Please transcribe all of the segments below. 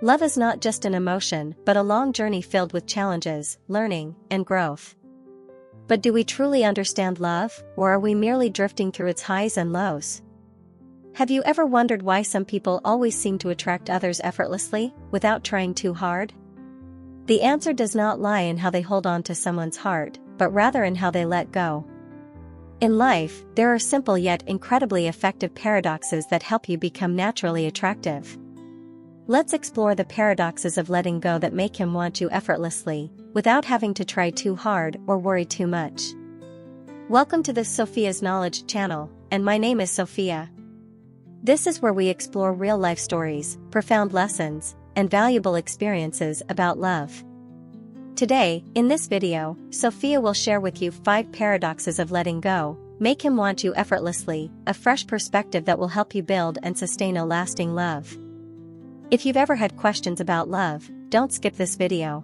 Love is not just an emotion, but a long journey filled with challenges, learning, and growth. But do we truly understand love, or are we merely drifting through its highs and lows? Have you ever wondered why some people always seem to attract others effortlessly, without trying too hard? The answer does not lie in how they hold on to someone's heart, but rather in how they let go. In life, there are simple yet incredibly effective paradoxes that help you become naturally attractive. Let's explore the paradoxes of letting go that make him want you effortlessly, without having to try too hard or worry too much. Welcome to the Sophia's Knowledge channel, and my name is Sophia. This is where we explore real-life stories, profound lessons, and valuable experiences about love. Today, in this video, Sophia will share with you 5 paradoxes of letting go, make him want you effortlessly, a fresh perspective that will help you build and sustain a lasting love. If you've ever had questions about love, don't skip this video.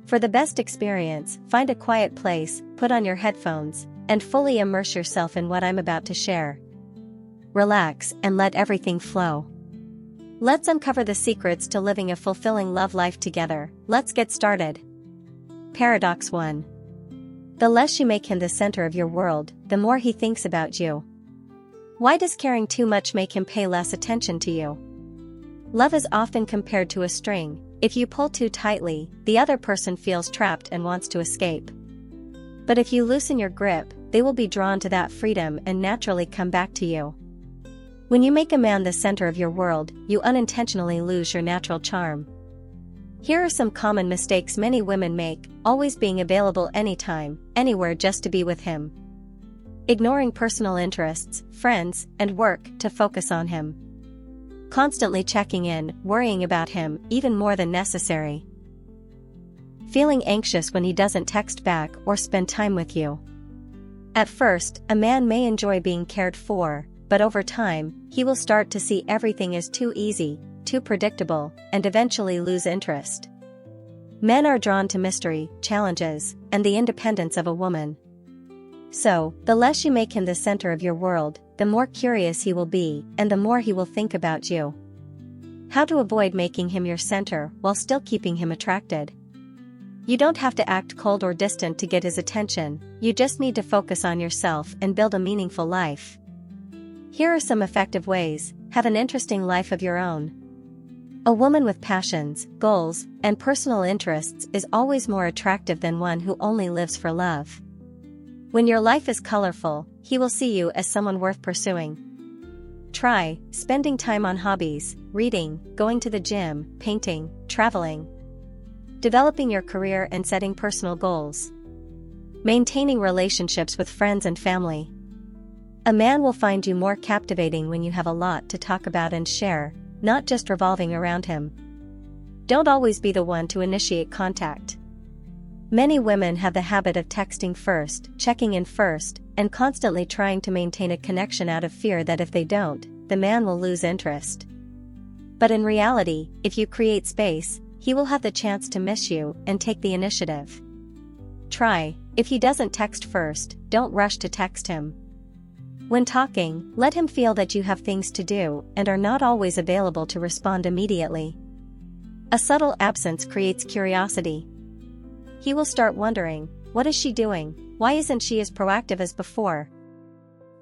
For the best experience, find a quiet place, put on your headphones, and fully immerse yourself in what I'm about to share. Relax and let everything flow. Let's uncover the secrets to living a fulfilling love life together. Let's get started. Paradox 1. The less you make him the center of your world, the more he thinks about you. Why does caring too much make him pay less attention to you? Love is often compared to a string. If you pull too tightly, the other person feels trapped and wants to escape. But if you loosen your grip, they will be drawn to that freedom and naturally come back to you. When you make a man the center of your world, you unintentionally lose your natural charm. Here are some common mistakes many women make: always being available anytime, anywhere just to be with him. Ignoring personal interests, friends, and work to focus on him. Constantly checking in, worrying about him, even more than necessary. Feeling anxious when he doesn't text back or spend time with you. At first, a man may enjoy being cared for, but over time, he will start to see everything as too easy, too predictable, and eventually lose interest. Men are drawn to mystery, challenges, and the independence of a woman. So, the less you make him the center of your world, the more curious he will be, and the more he will think about you. How to avoid making him your center while still keeping him attracted. You don't have to act cold or distant to get his attention, you just need to focus on yourself and build a meaningful life. Here are some effective ways: have an interesting life of your own. A woman with passions, goals, and personal interests is always more attractive than one who only lives for love. When your life is colorful, he will see you as someone worth pursuing. Try spending time on hobbies, reading, going to the gym, painting, traveling. Developing your career and setting personal goals. Maintaining relationships with friends and family. A man will find you more captivating when you have a lot to talk about and share, not just revolving around him. Don't always be the one to initiate contact. Many women have the habit of texting first, checking in first, and constantly trying to maintain a connection out of fear that if they don't, the man will lose interest. But in reality, if you create space, he will have the chance to miss you and take the initiative. Try, if he doesn't text first, don't rush to text him. When talking, let him feel that you have things to do and are not always available to respond immediately. A subtle absence creates curiosity. He will start wondering, what is she doing? Why isn't she as proactive as before?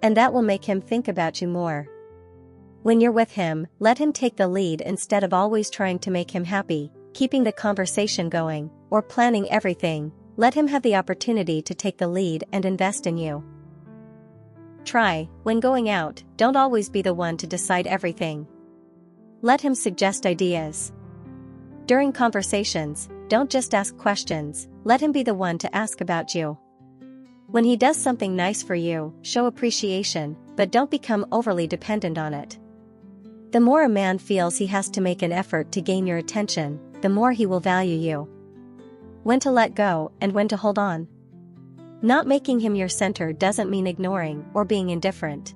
And that will make him think about you more. When you're with him, let him take the lead instead of always trying to make him happy, keeping the conversation going, or planning everything. Let him have the opportunity to take the lead and invest in you. Try, when going out, don't always be the one to decide everything. Let him suggest ideas. During conversations, don't just ask questions, let him be the one to ask about you. When he does something nice for you, show appreciation, but don't become overly dependent on it. The more a man feels he has to make an effort to gain your attention, the more he will value you. When to let go and when to hold on. Not making him your center doesn't mean ignoring or being indifferent.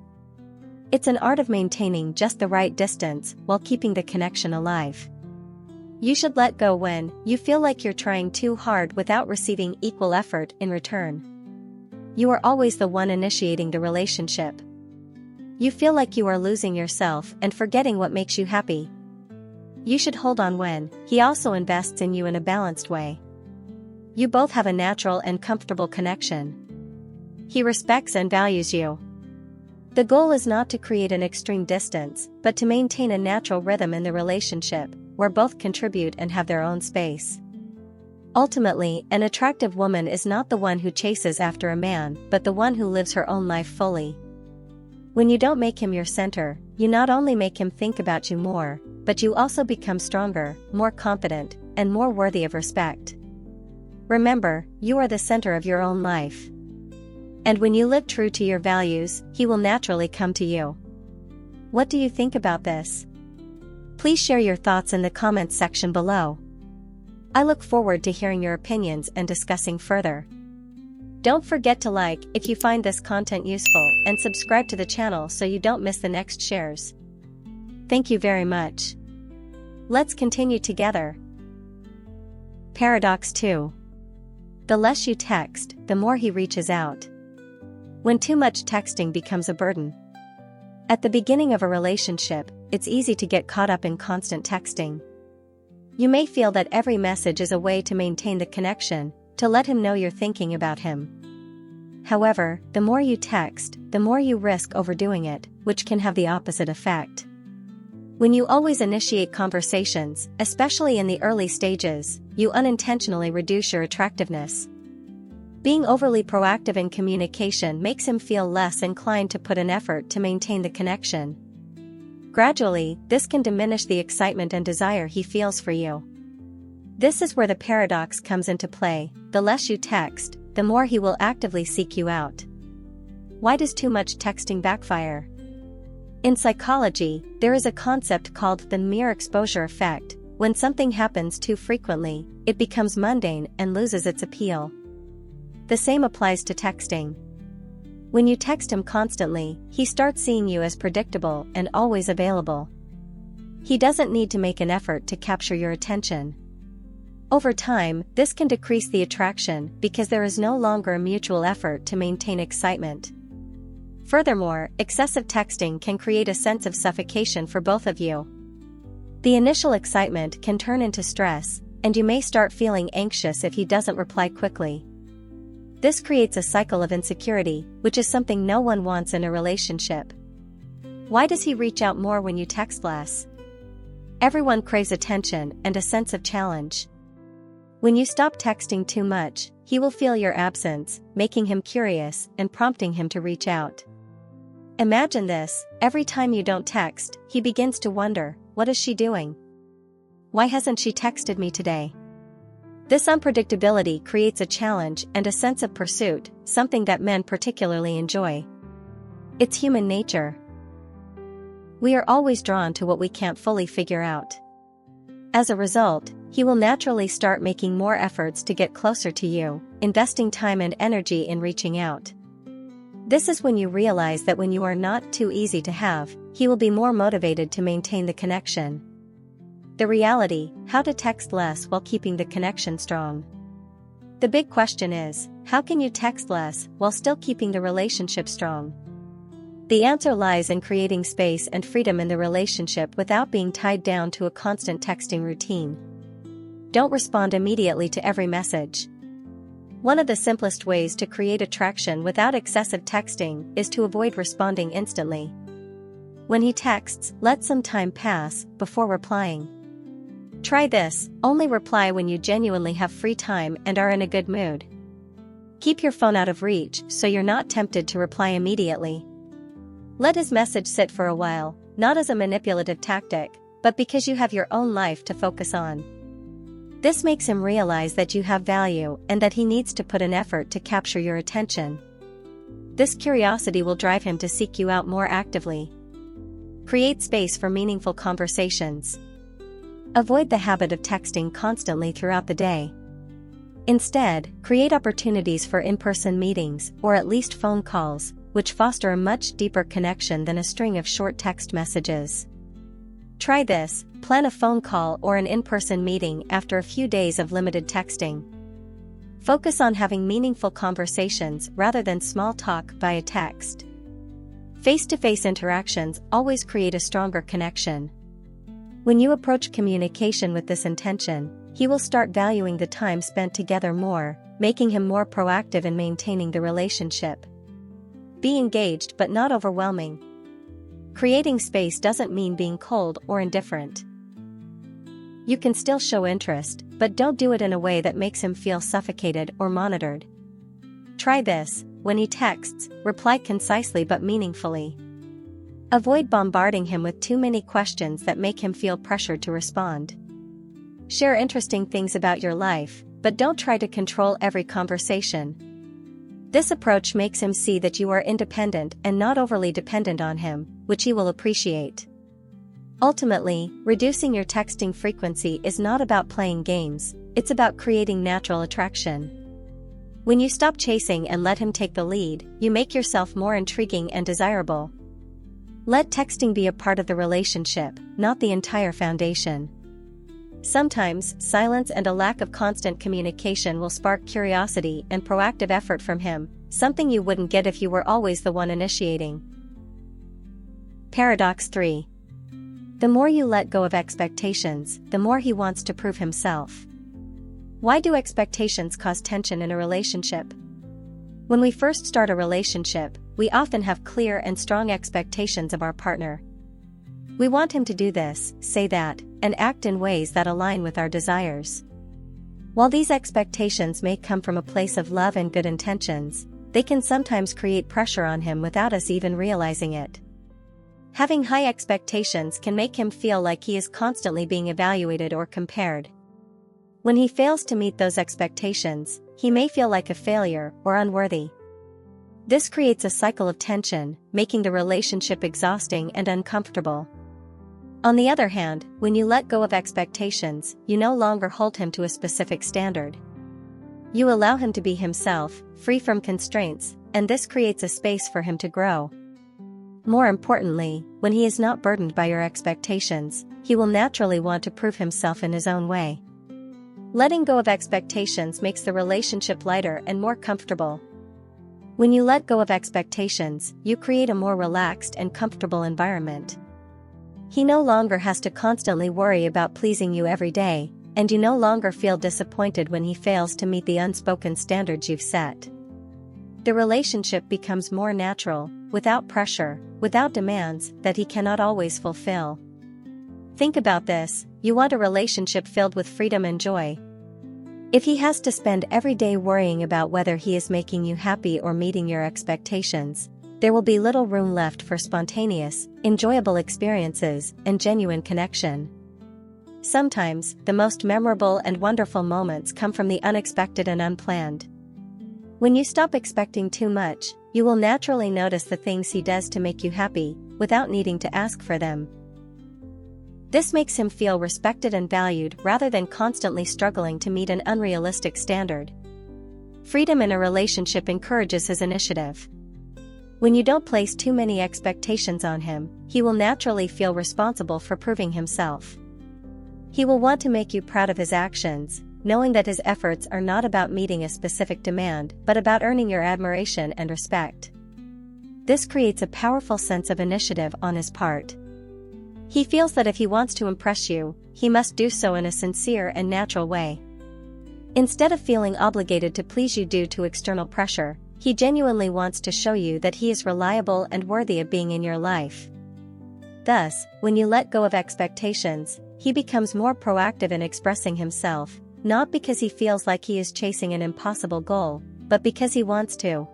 It's an art of maintaining just the right distance while keeping the connection alive. You should let go when you feel like you're trying too hard without receiving equal effort in return. You are always the one initiating the relationship. You feel like you are losing yourself and forgetting what makes you happy. you should hold on when he also invests in you in a balanced way. You both have a natural and comfortable connection. He respects and values you. The goal is not to create an extreme distance, but to maintain a natural rhythm in the relationship, where both contribute and have their own space. Ultimately, an attractive woman is not the one who chases after a man, but the one who lives her own life fully. When you don't make him your center, you not only make him think about you more, but you also become stronger, more confident, and more worthy of respect. Remember, you are the center of your own life. And when you live true to your values, he will naturally come to you. What do you think about this? Please share your thoughts in the comments section below. I look forward to hearing your opinions and discussing further. Don't forget to like if you find this content useful and subscribe to the channel so you don't miss the next shares. Thank you very much. Let's continue together. Paradox 2. The less you text, the more he reaches out. When too much texting becomes a burden. At the beginning of a relationship, it's easy to get caught up in constant texting. You may feel that every message is a way to maintain the connection, to let him know you're thinking about him. However, the more you text, the more you risk overdoing it, which can have the opposite effect. When you always initiate conversations, especially in the early stages, you unintentionally reduce your attractiveness. Being overly proactive in communication makes him feel less inclined to put an effort to maintain the connection. Gradually, this can diminish the excitement and desire he feels for you. This is where the paradox comes into play. The less you text, the more he will actively seek you out. Why does too much texting backfire? In psychology, there is a concept called the mere exposure effect. When something happens too frequently, it becomes mundane and loses its appeal. The same applies to texting. When you text him constantly, he starts seeing you as predictable and always available. He doesn't need to make an effort to capture your attention. Over time, this can decrease the attraction because there is no longer a mutual effort to maintain excitement. Furthermore, excessive texting can create a sense of suffocation for both of you. The initial excitement can turn into stress, and you may start feeling anxious if he doesn't reply quickly. This creates a cycle of insecurity, which is something no one wants in a relationship. Why does he reach out more when you text less? Everyone craves attention and a sense of challenge. When you stop texting too much, he will feel your absence, making him curious and prompting him to reach out. Imagine this: every time you don't text, he begins to wonder, what is she doing? Why hasn't she texted me today? This unpredictability creates a challenge and a sense of pursuit, something that men particularly enjoy. It's human nature. We are always drawn to what we can't fully figure out. As a result, he will naturally start making more efforts to get closer to you, investing time and energy in reaching out. This is when you realize that when you are not too easy to have, he will be more motivated to maintain the connection. The reality: how to text less while keeping the connection strong. The big question is, how can you text less while still keeping the relationship strong? The answer lies in creating space and freedom in the relationship without being tied down to a constant texting routine. Don't respond immediately to every message. One of the simplest ways to create attraction without excessive texting is to avoid responding instantly. When he texts, let some time pass before replying. Try this: only reply when you genuinely have free time and are in a good mood. Keep your phone out of reach so you're not tempted to reply immediately. Let his message sit for a while, not as a manipulative tactic, but because you have your own life to focus on. This makes him realize that you have value and that he needs to put an effort to capture your attention. This curiosity will drive him to seek you out more actively. Create space for meaningful conversations. Avoid the habit of texting constantly throughout the day. Instead, create opportunities for in-person meetings or at least phone calls, which foster a much deeper connection than a string of short text messages. Try this: plan a phone call or an in-person meeting after a few days of limited texting. Focus on having meaningful conversations rather than small talk via text. Face-to-face interactions always create a stronger connection. When you approach communication with this intention, he will start valuing the time spent together more, making him more proactive in maintaining the relationship. Be engaged but not overwhelming. Creating space doesn't mean being cold or indifferent. You can still show interest, but don't do it in a way that makes him feel suffocated or monitored. Try this: when he texts, reply concisely but meaningfully. Avoid bombarding him with too many questions that make him feel pressured to respond. Share interesting things about your life, but don't try to control every conversation. This approach makes him see that you are independent and not overly dependent on him, which he will appreciate. Ultimately, reducing your texting frequency is not about playing games, it's about creating natural attraction. When you stop chasing and let him take the lead, you make yourself more intriguing and desirable. Let texting be a part of the relationship, not the entire foundation. Sometimes, silence and a lack of constant communication will spark curiosity and proactive effort from him, something you wouldn't get if you were always the one initiating. Paradox 3. The more you let go of expectations, the more he wants to prove himself. Why do expectations cause tension in a relationship? When we first start a relationship, we often have clear and strong expectations of our partner. We want him to do this, say that, and act in ways that align with our desires. While these expectations may come from a place of love and good intentions, they can sometimes create pressure on him without us even realizing it. Having high expectations can make him feel like he is constantly being evaluated or compared. When he fails to meet those expectations, he may feel like a failure or unworthy. This creates a cycle of tension, making the relationship exhausting and uncomfortable. On the other hand, when you let go of expectations, you no longer hold him to a specific standard. You allow him to be himself, free from constraints, and this creates a space for him to grow. More importantly, when he is not burdened by your expectations, he will naturally want to prove himself in his own way. Letting go of expectations makes the relationship lighter and more comfortable. When you let go of expectations, you create a more relaxed and comfortable environment. He no longer has to constantly worry about pleasing you every day, and you no longer feel disappointed when he fails to meet the unspoken standards you've set. The relationship becomes more natural, without pressure, without demands that he cannot always fulfill. Think about this: you want a relationship filled with freedom and joy. If he has to spend every day worrying about whether he is making you happy or meeting your expectations, there will be little room left for spontaneous, enjoyable experiences and genuine connection. Sometimes, the most memorable and wonderful moments come from the unexpected and unplanned. When you stop expecting too much, you will naturally notice the things he does to make you happy, without needing to ask for them. This makes him feel respected and valued rather than constantly struggling to meet an unrealistic standard. Freedom in a relationship encourages his initiative. When you don't place too many expectations on him, he will naturally feel responsible for proving himself. He will want to make you proud of his actions, knowing that his efforts are not about meeting a specific demand but about earning your admiration and respect. This creates a powerful sense of initiative on his part. He feels that if he wants to impress you, he must do so in a sincere and natural way. Instead of feeling obligated to please you due to external pressure, he genuinely wants to show you that he is reliable and worthy of being in your life. Thus, when you let go of expectations, he becomes more proactive in expressing himself, not because he feels like he is chasing an impossible goal, but because he wants to.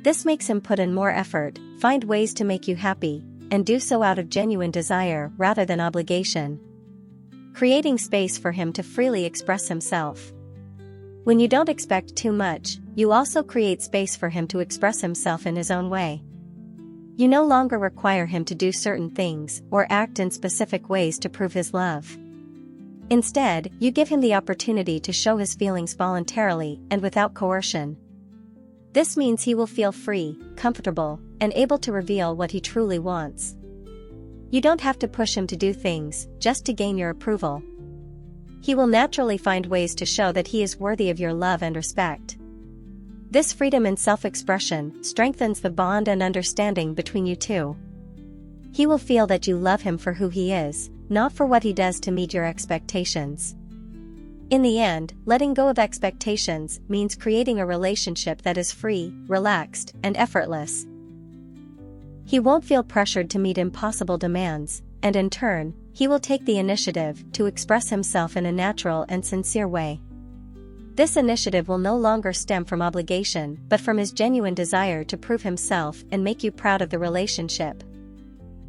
This makes him put in more effort, find ways to make you happy, and do so out of genuine desire rather than obligation, creating space for him to freely express himself. When you don't expect too much, you also create space for him to express himself in his own way. You no longer require him to do certain things or act in specific ways to prove his love. Instead, you give him the opportunity to show his feelings voluntarily and without coercion. This means he will feel free, comfortable, and able to reveal what he truly wants. You don't have to push him to do things just to gain your approval. He will naturally find ways to show that he is worthy of your love and respect. This freedom in self-expression strengthens the bond and understanding between you two. He will feel that you love him for who he is, not for what he does to meet your expectations. In the end, letting go of expectations means creating a relationship that is free, relaxed, and effortless. He won't feel pressured to meet impossible demands, and in turn, he will take the initiative to express himself in a natural and sincere way. This initiative will no longer stem from obligation but from his genuine desire to prove himself and make you proud of the relationship.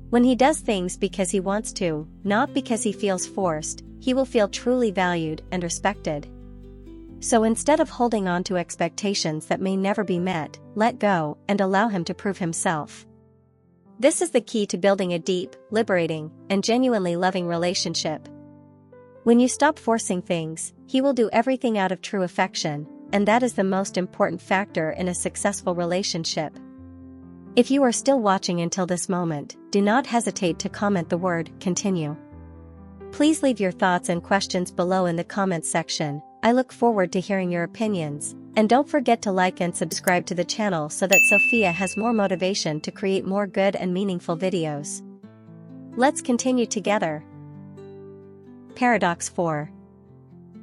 When he does things because he wants to, not because he feels forced, he will feel truly valued and respected. So instead of holding on to expectations that may never be met, let go and allow him to prove himself. This is the key to building a deep, liberating, and genuinely loving relationship. When you stop forcing things, he will do everything out of true affection, and that is the most important factor in a successful relationship. If you are still watching until this moment, do not hesitate to comment the word "continue." Please leave your thoughts and questions below in the comments section. I look forward to hearing your opinions, and don't forget to like and subscribe to the channel so that Sophia has more motivation to create more good and meaningful videos. Let's continue together. Paradox 4.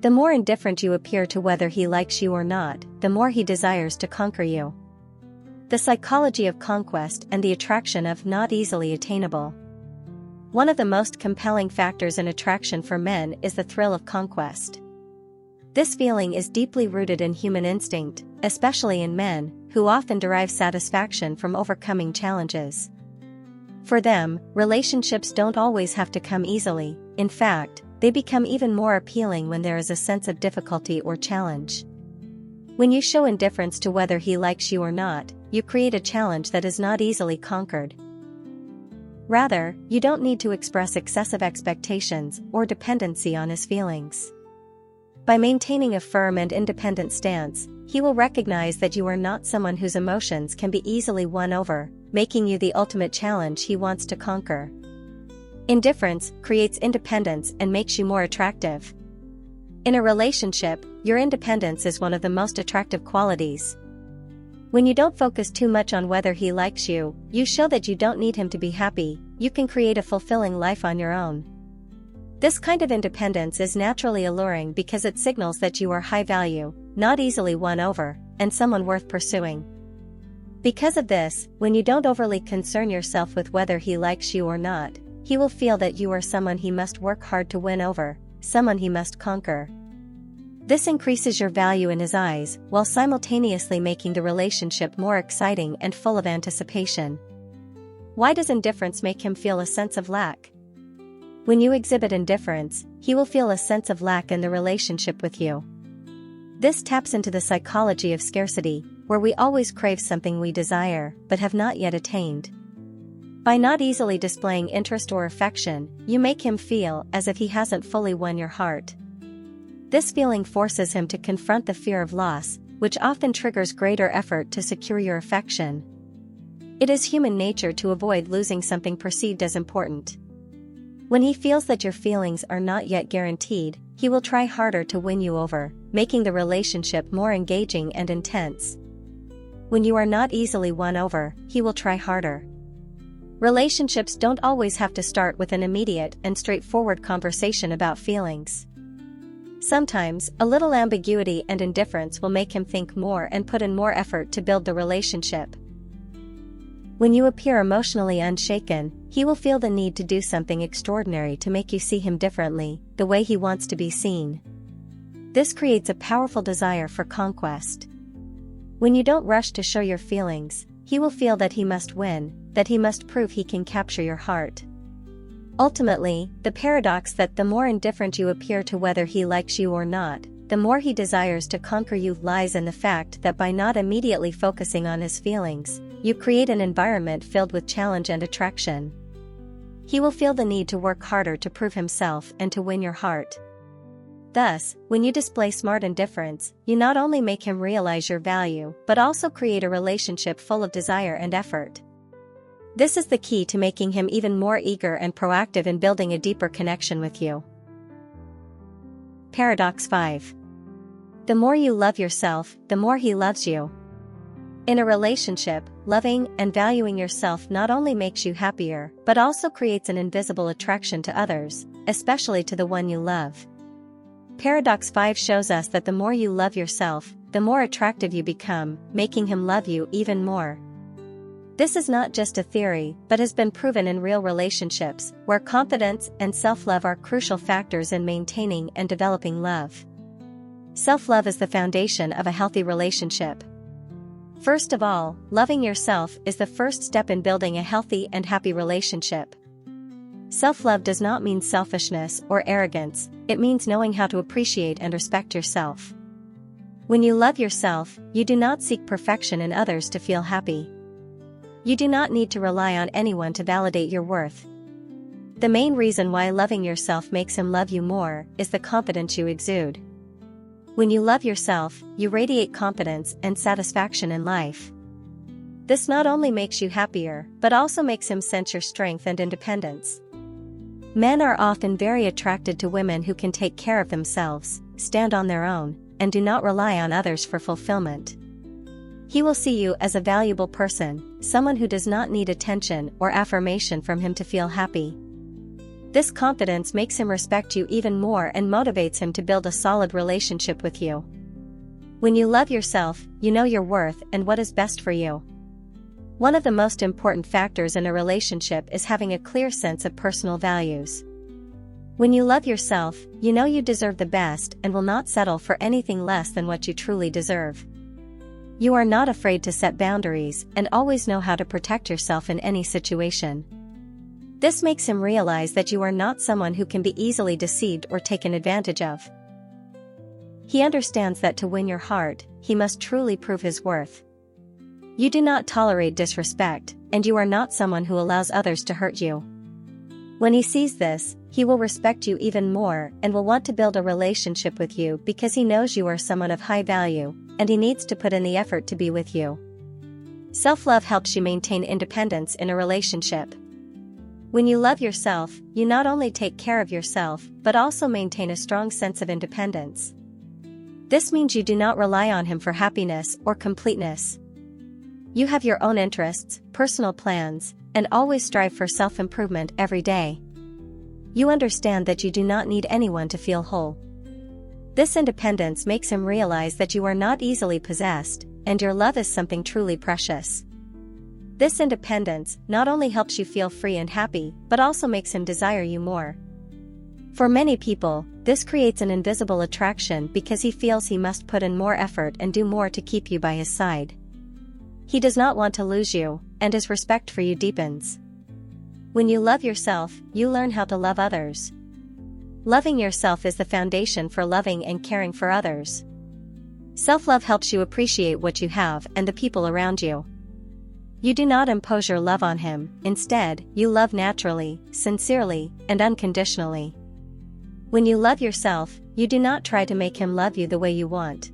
The more indifferent you appear to whether he likes you or not, the more he desires to conquer you. The psychology of conquest and the attraction of not easily attainable. One of the most compelling factors in attraction for men is the thrill of conquest. This feeling is deeply rooted in human instinct, especially in men, who often derive satisfaction from overcoming challenges. For them, relationships don't always have to come easily. In fact, they become even more appealing when there is a sense of difficulty or challenge. When you show indifference to whether he likes you or not, you create a challenge that is not easily conquered. Rather, you don't need to express excessive expectations or dependency on his feelings. By maintaining a firm and independent stance, he will recognize that you are not someone whose emotions can be easily won over, making you the ultimate challenge he wants to conquer. Indifference creates independence and makes you more attractive. In a relationship, your independence is one of the most attractive qualities. When you don't focus too much on whether he likes you, you show that you don't need him to be happy. You can create a fulfilling life on your own. This kind of independence is naturally alluring because it signals that you are high value, not easily won over, and someone worth pursuing. Because of this, when you don't overly concern yourself with whether he likes you or not, he will feel that you are someone he must work hard to win over, someone he must conquer. This increases your value in his eyes, while simultaneously making the relationship more exciting and full of anticipation. Why does indifference make him feel a sense of lack? When you exhibit indifference, he will feel a sense of lack in the relationship with you. This taps into the psychology of scarcity, where we always crave something we desire, but have not yet attained. By not easily displaying interest or affection, you make him feel as if he hasn't fully won your heart. This feeling forces him to confront the fear of loss, which often triggers greater effort to secure your affection. It is human nature to avoid losing something perceived as important. When he feels that your feelings are not yet guaranteed, he will try harder to win you over, making the relationship more engaging and intense. When you are not easily won over, he will try harder. Relationships don't always have to start with an immediate and straightforward conversation about feelings. Sometimes, a little ambiguity and indifference will make him think more and put in more effort to build the relationship. When you appear emotionally unshaken, he will feel the need to do something extraordinary to make you see him differently, the way he wants to be seen. This creates a powerful desire for conquest. When you don't rush to show your feelings, he will feel that he must win, that he must prove he can capture your heart. Ultimately, the paradox that the more indifferent you appear to whether he likes you or not, the more he desires to conquer you lies in the fact that by not immediately focusing on his feelings, you create an environment filled with challenge and attraction. He will feel the need to work harder to prove himself and to win your heart. Thus, when you display smart indifference, you not only make him realize your value but also create a relationship full of desire and effort. This is the key to making him even more eager and proactive in building a deeper connection with you. Paradox 5. The more you love yourself, the more he loves you. In a relationship, loving and valuing yourself not only makes you happier but also creates an invisible attraction to others, especially to the one you love. Paradox 5 shows us that the more you love yourself, the more attractive you become, making him love you even more. This is not just a theory but has been proven in real relationships, where confidence and self-love are crucial factors in maintaining and developing love. Self-love is the foundation of a healthy relationship. First of all, loving yourself is the first step in building a healthy and happy relationship. Self-love does not mean selfishness or arrogance, it means knowing how to appreciate and respect yourself. When you love yourself, you do not seek perfection in others to feel happy. You do not need to rely on anyone to validate your worth. The main reason why loving yourself makes him love you more is the confidence you exude. When you love yourself, you radiate confidence and satisfaction in life. This not only makes you happier, but also makes him sense your strength and independence. Men are often very attracted to women who can take care of themselves, stand on their own, and do not rely on others for fulfillment. He will see you as a valuable person, someone who does not need attention or affirmation from him to feel happy. This confidence makes him respect you even more and motivates him to build a solid relationship with you. When you love yourself, you know your worth and what is best for you. One of the most important factors in a relationship is having a clear sense of personal values. When you love yourself, you know you deserve the best and will not settle for anything less than what you truly deserve. You are not afraid to set boundaries and always know how to protect yourself in any situation. This makes him realize that you are not someone who can be easily deceived or taken advantage of. He understands that to win your heart, he must truly prove his worth. You do not tolerate disrespect, and you are not someone who allows others to hurt you. When he sees this, he will respect you even more and will want to build a relationship with you because he knows you are someone of high value, and he needs to put in the effort to be with you. Self-love helps you maintain independence in a relationship. When you love yourself, you not only take care of yourself, but also maintain a strong sense of independence. This means you do not rely on him for happiness or completeness. You have your own interests, personal plans, and always strive for self-improvement every day. You understand that you do not need anyone to feel whole. This independence makes him realize that you are not easily possessed, and your love is something truly precious. This independence not only helps you feel free and happy, but also makes him desire you more. For many people, this creates an invisible attraction because he feels he must put in more effort and do more to keep you by his side. He does not want to lose you, and his respect for you deepens. When you love yourself, you learn how to love others. Loving yourself is the foundation for loving and caring for others. Self-love helps you appreciate what you have and the people around you. You do not impose your love on him, instead, you love naturally, sincerely, and unconditionally. When you love yourself, you do not try to make him love you the way you want.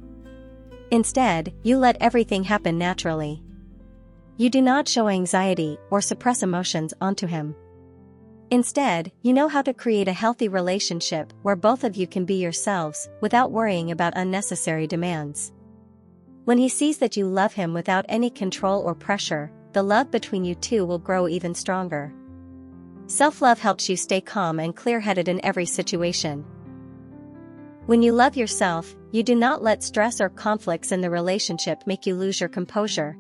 Instead, you let everything happen naturally. You do not show anxiety or suppress emotions onto him. Instead, you know how to create a healthy relationship where both of you can be yourselves without worrying about unnecessary demands. When he sees that you love him without any control or pressure, the love between you two will grow even stronger. Self-love helps you stay calm and clear-headed in every situation. When you love yourself, you do not let stress or conflicts in the relationship make you lose your composure.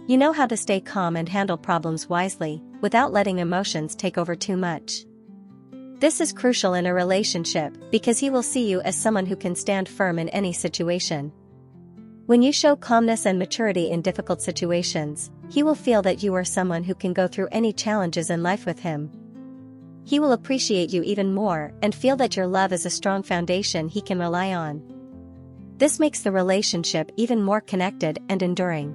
You know how to stay calm and handle problems wisely, without letting emotions take over too much. This is crucial in a relationship because he will see you as someone who can stand firm in any situation. When you show calmness and maturity in difficult situations, he will feel that you are someone who can go through any challenges in life with him. He will appreciate you even more and feel that your love is a strong foundation he can rely on. This makes the relationship even more connected and enduring.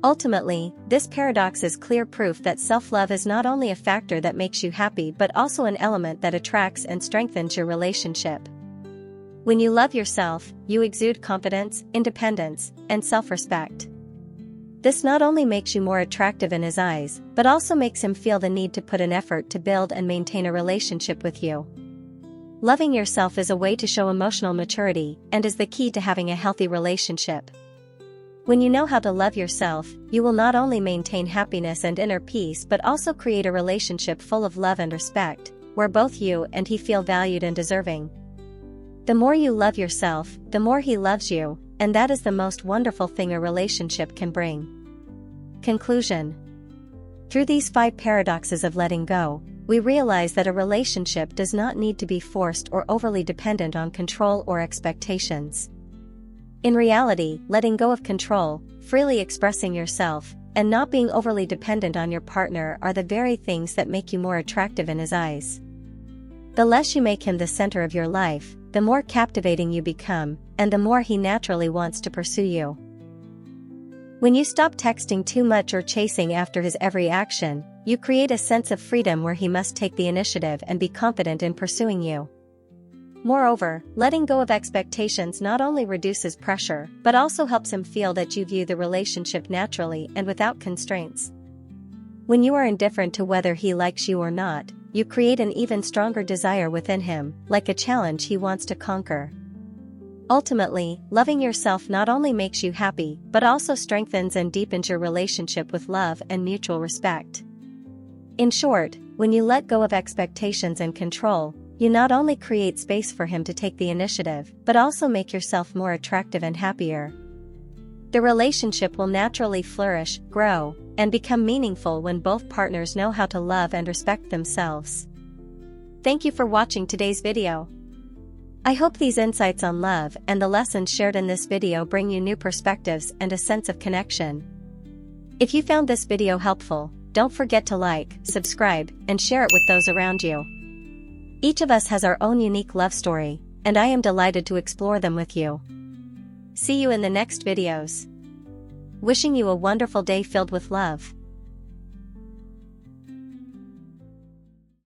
Ultimately, this paradox is clear proof that self-love is not only a factor that makes you happy but also an element that attracts and strengthens your relationship. When you love yourself, you exude confidence, independence, and self-respect. This not only makes you more attractive in his eyes, but also makes him feel the need to put an effort to build and maintain a relationship with you. Loving yourself is a way to show emotional maturity and is the key to having a healthy relationship. When you know how to love yourself, you will not only maintain happiness and inner peace but also create a relationship full of love and respect, where both you and he feel valued and deserving. The more you love yourself, the more he loves you, and that is the most wonderful thing a relationship can bring. Conclusion. Through these 5 paradoxes of letting go, we realize that a relationship does not need to be forced or overly dependent on control or expectations. In reality, letting go of control, freely expressing yourself, and not being overly dependent on your partner are the very things that make you more attractive in his eyes. The less you make him the center of your life, the more captivating you become, and the more he naturally wants to pursue you. When you stop texting too much or chasing after his every action, you create a sense of freedom where he must take the initiative and be confident in pursuing you. Moreover, letting go of expectations not only reduces pressure, but also helps him feel that you view the relationship naturally and without constraints. When you are indifferent to whether he likes you or not, you create an even stronger desire within him, like a challenge he wants to conquer. Ultimately, loving yourself not only makes you happy, but also strengthens and deepens your relationship with love and mutual respect. In short, when you let go of expectations and control, you not only create space for him to take the initiative, but also make yourself more attractive and happier. The relationship will naturally flourish, grow, and become meaningful when both partners know how to love and respect themselves. Thank you for watching today's video. I hope these insights on love and the lessons shared in this video bring you new perspectives and a sense of connection. If you found this video helpful, don't forget to like, subscribe, and share it with those around you. Each of us has our own unique love story, and I am delighted to explore them with you. See you in the next videos. Wishing you a wonderful day filled with love.